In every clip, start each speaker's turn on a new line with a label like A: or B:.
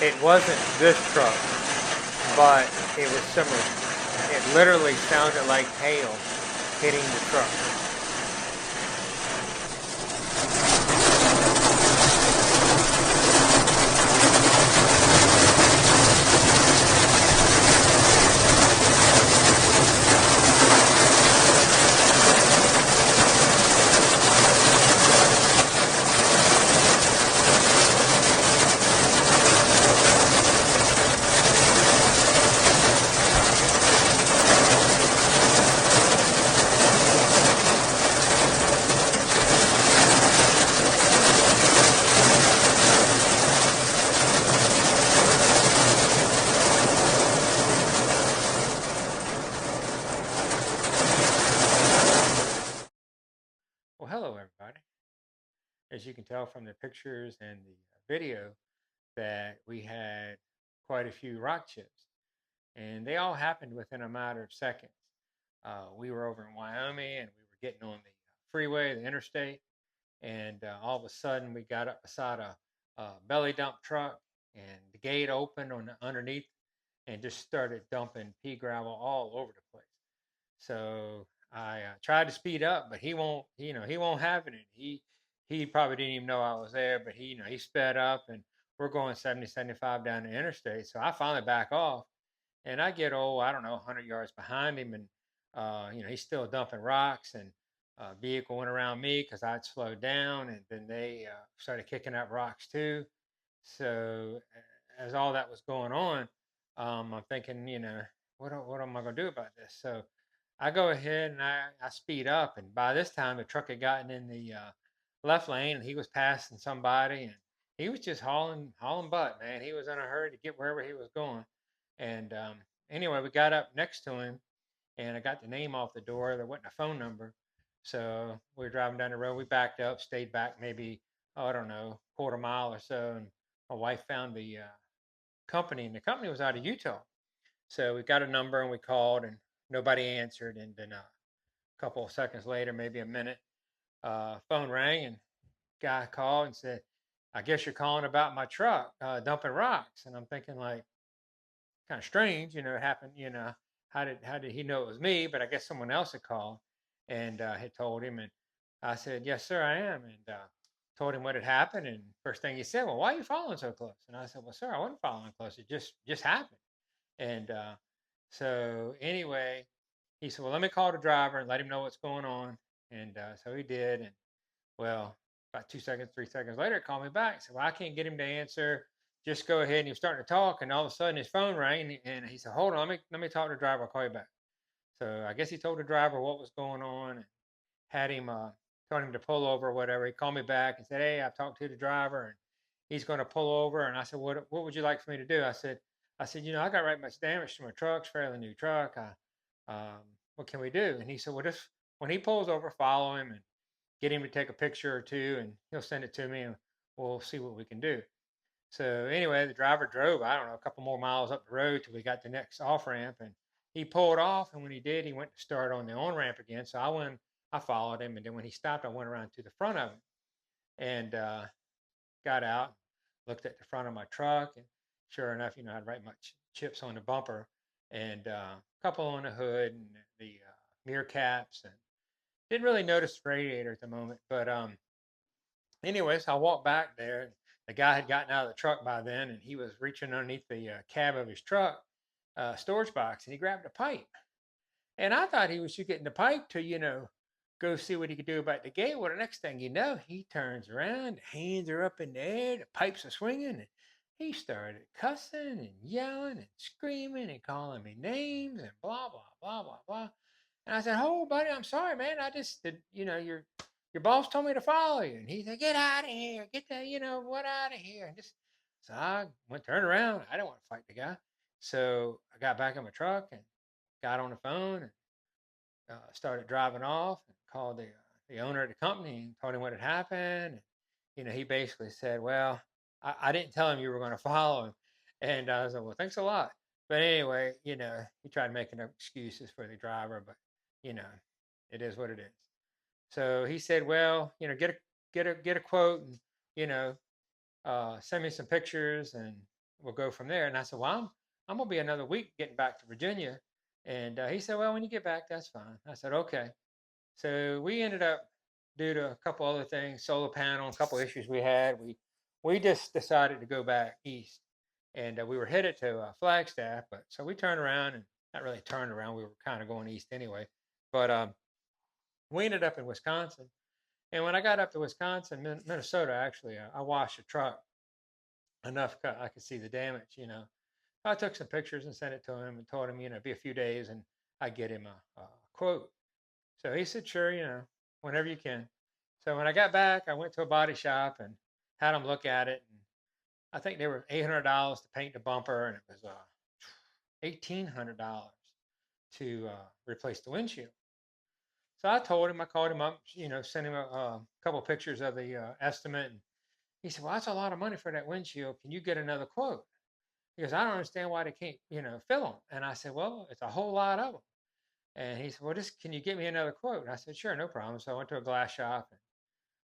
A: It wasn't this truck, but it was similar. It literally sounded like hail hitting the truck. Well, hello everybody. As you can tell from the pictures and the video, that we had quite a few rock chips, and they all happened within a matter of seconds. We were over in Wyoming, and we were getting on the freeway, the interstate, and all of a sudden we got up beside a belly dump truck, and the gate opened on underneath, and just started dumping pea gravel all over the place. So I tried to speed up, but he won't. He won't have it. He probably didn't even know I was there, but he sped up, and we're going 70, 75 down the interstate. So I finally back off, and I get I don't know 100 yards behind him, and he's still dumping rocks, and vehicle went around me because I'd slowed down, and then they started kicking up rocks too. So as all that was going on, I'm thinking, what am I going to do about this? So I go ahead and I speed up, and by this time the truck had gotten in the left lane, and he was passing somebody, and he was just hauling butt, man. He was in a hurry to get wherever he was going, and anyway, we got up next to him, and I got the name off the door. There wasn't a phone number, so we were driving down the road. We backed up, stayed back maybe, I don't know, quarter mile or so, and my wife found the company, and the company was out of Utah. So we got a number and we called, and nobody answered. And then a couple of seconds later, maybe a minute, phone rang, and guy called and said, "I guess you're calling about my truck dumping rocks." And I'm thinking, like, kind of strange, it happened. How did he know it was me? But I guess someone else had called and had told him. And I said, "Yes, sir, I am." And told him what had happened. And first thing he said, "Well, why are you following so close?" And I said, "Well, sir, I wasn't following close. It just happened." And so anyway, he said, "Well, let me call the driver and let him know what's going on." And so he did. And well, about 2 seconds, 3 seconds later, he called me back. Said, "Well, I can't get him to answer. Just go ahead." And he was starting to talk, and all of a sudden his phone rang, and he said, "Hold on, let me talk to the driver. I'll call you back." So I guess he told the driver what was going on, and had him told him to pull over or whatever. He called me back and said, "Hey, I've talked to the driver, and he's going to pull over." And I said, "What would you like for me to do?" I said, "I got right much damage to my truck. It's a fairly new truck. What can we do?" And he said, "Well, just when he pulls over, follow him and get him to take a picture or two, and he'll send it to me, and we'll see what we can do." So anyway, the driver drove, I don't know, a couple more miles up the road till we got the next off ramp, and he pulled off. And when he did, he went to start on the on ramp again. So I followed him, and then when he stopped, I went around to the front of him, and got out, looked at the front of my truck, and sure enough, I had right much chips on the bumper, and a couple on the hood, and the mirror caps, and didn't really notice the radiator at the moment. But anyways, I walked back there, and the guy had gotten out of the truck by then, and he was reaching underneath the cab of his truck storage box, and he grabbed a pipe. And I thought he was just getting the pipe to, go see what he could do about the gate. Well, the next thing you know, he turns around, the hands are up in the air, the pipes are swinging, and he started cussing and yelling and screaming and calling me names and blah blah blah blah blah. And I said, "Oh, buddy, I'm sorry, man. I just did, your boss told me to follow you." And he said, "Get out of here, get the, what out of here." And just so I turned around. I didn't want to fight the guy, so I got back in my truck and got on the phone and started driving off, and called the owner of the company and told him what had happened. And, he basically said, "Well, I didn't tell him you were going to follow him." And I was like, "Well, thanks a lot." But anyway, he tried making up excuses for the driver, but you know, it is what it is. So he said, "Well, get a quote, and you know, send me some pictures, and we'll go from there. And I said, well, I'm gonna be another week getting back to Virginia. And he said, well, when you get back, that's fine. I said, okay. So we ended up, due to a couple other things, solar panel, a couple issues we had, we just decided to go back east. And we were headed to Flagstaff, but so we turned around and not really turned around. We were kind of going east anyway. But we ended up in Wisconsin. And when I got up to Wisconsin, Minnesota, actually, I washed the truck enough I could see the damage. I took some pictures and sent it to him and told him, it'd be a few days and I'd get him a quote. So he said, sure, whenever you can. So when I got back, I went to a body shop and had them look at it. And I think they were $800 to paint the bumper, and it was $1,800 to replace the windshield. So I told him, I called him up, sent him a couple of pictures of the estimate. And he said, well, that's a lot of money for that windshield. Can you get another quote? He goes, I don't understand why they can't, fill them. And I said, well, it's a whole lot of them. And he said, well, just can you get me another quote? And I said, sure, no problem. So I went to a glass shop, and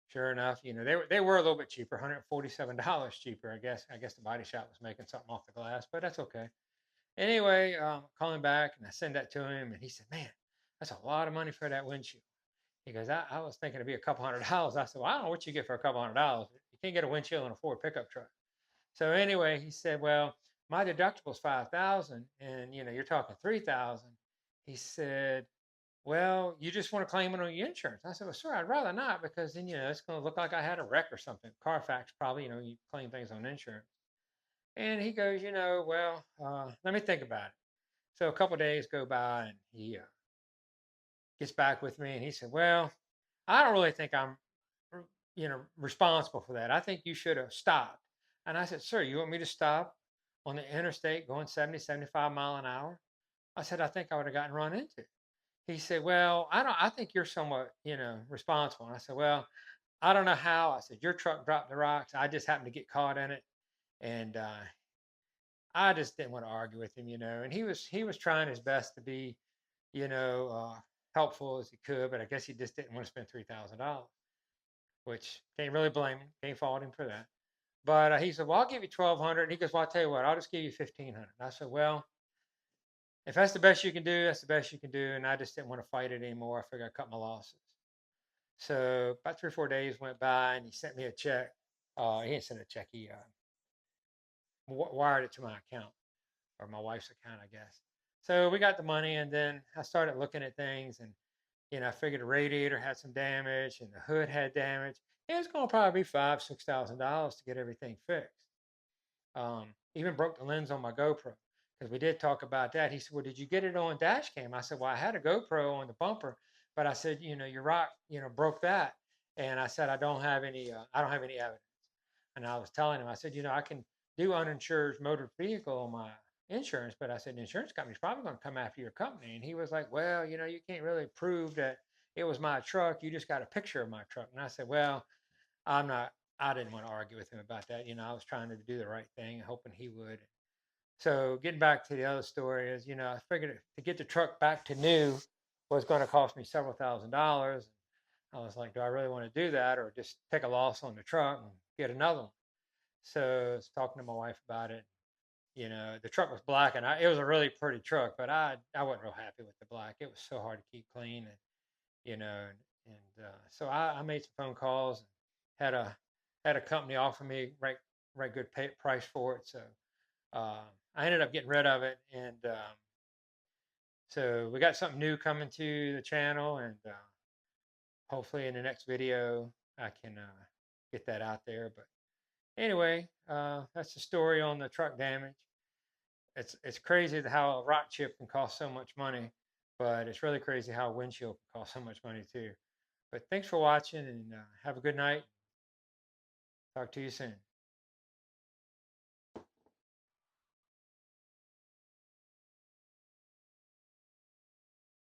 A: sure enough, they were a little bit cheaper, $147 cheaper. I guess the body shop was making something off the glass, but that's okay. Anyway, calling back, and I send that to him, and he said, man, that's a lot of money for that windshield. He goes, I was thinking it'd be a couple $100. I said, well, I don't know what you get for a couple $100. You can't get a windshield in a Ford pickup truck. So anyway, he said, well, my deductible's 5,000, and you're talking 3,000. He said, well, you just want to claim it on your insurance. I said, well, sir, I'd rather not, because then, it's going to look like I had a wreck or something. Carfax probably, you claim things on insurance. And he goes, well, let me think about it. So a couple of days go by, and he gets back with me, and he said, well, I don't really think I'm, responsible for that. I think you should have stopped. And I said, sir, you want me to stop on the interstate going 70, 75 mile an hour? I said, I think I would have gotten run into. He said, well, I think you're somewhat, responsible. And I said, well, I don't know how. I said, your truck dropped the rocks. I just happened to get caught in it. And I just didn't want to argue with him. And he was trying his best to be, you know, helpful as he could, but I guess he just didn't want to spend $3,000, which can't really blame him. Can't fault him for that. But he said, well, I'll give you 1,200. And he goes, well, I'll tell you what, I'll just give you 1,500. I said, well, if that's the best you can do, that's the best you can do. And I just didn't want to fight it anymore. I figured I'd cut my losses. So about 3 or 4 days went by, and he sent me a check. He didn't send a check. He wired it to my account, or my wife's account, I guess. So we got the money, and then I started looking at things, and I figured the radiator had some damage, and the hood had damage. It was going to probably be $5,000-$6,000 to get everything fixed. Even broke the lens on my GoPro, because we did talk about that. He said, well, did you get it on dash cam? I said, well, I had a GoPro on the bumper, but I said, your rock, broke that. And I said, I don't have any evidence. And I was telling him, I said, I can do uninsured motor vehicle on my insurance, but I said, the insurance company's probably going to come after your company. And he was like, well, you can't really prove that it was my truck. You just got a picture of my truck. And I said, well, I didn't want to argue with him about that. I was trying to do the right thing, hoping he would. So getting back to the other story is, I figured to get the truck back to new was going to cost me several $1,000s. I was like, do I really want to do that, or just take a loss on the truck and get another one? So I was talking to my wife about it. The truck was black, and it was a really pretty truck, but I wasn't real happy with the black. It was so hard to keep clean, and so I made some phone calls, and had a company offer me right good price for it. So I ended up getting rid of it, and so we got something new coming to the channel, and hopefully in the next video I can get that out there. But anyway, that's the story on the truck damage. It's crazy how a rock chip can cost so much money, but it's really crazy how a windshield can cost so much money too. But thanks for watching, and have a good night. Talk to you soon.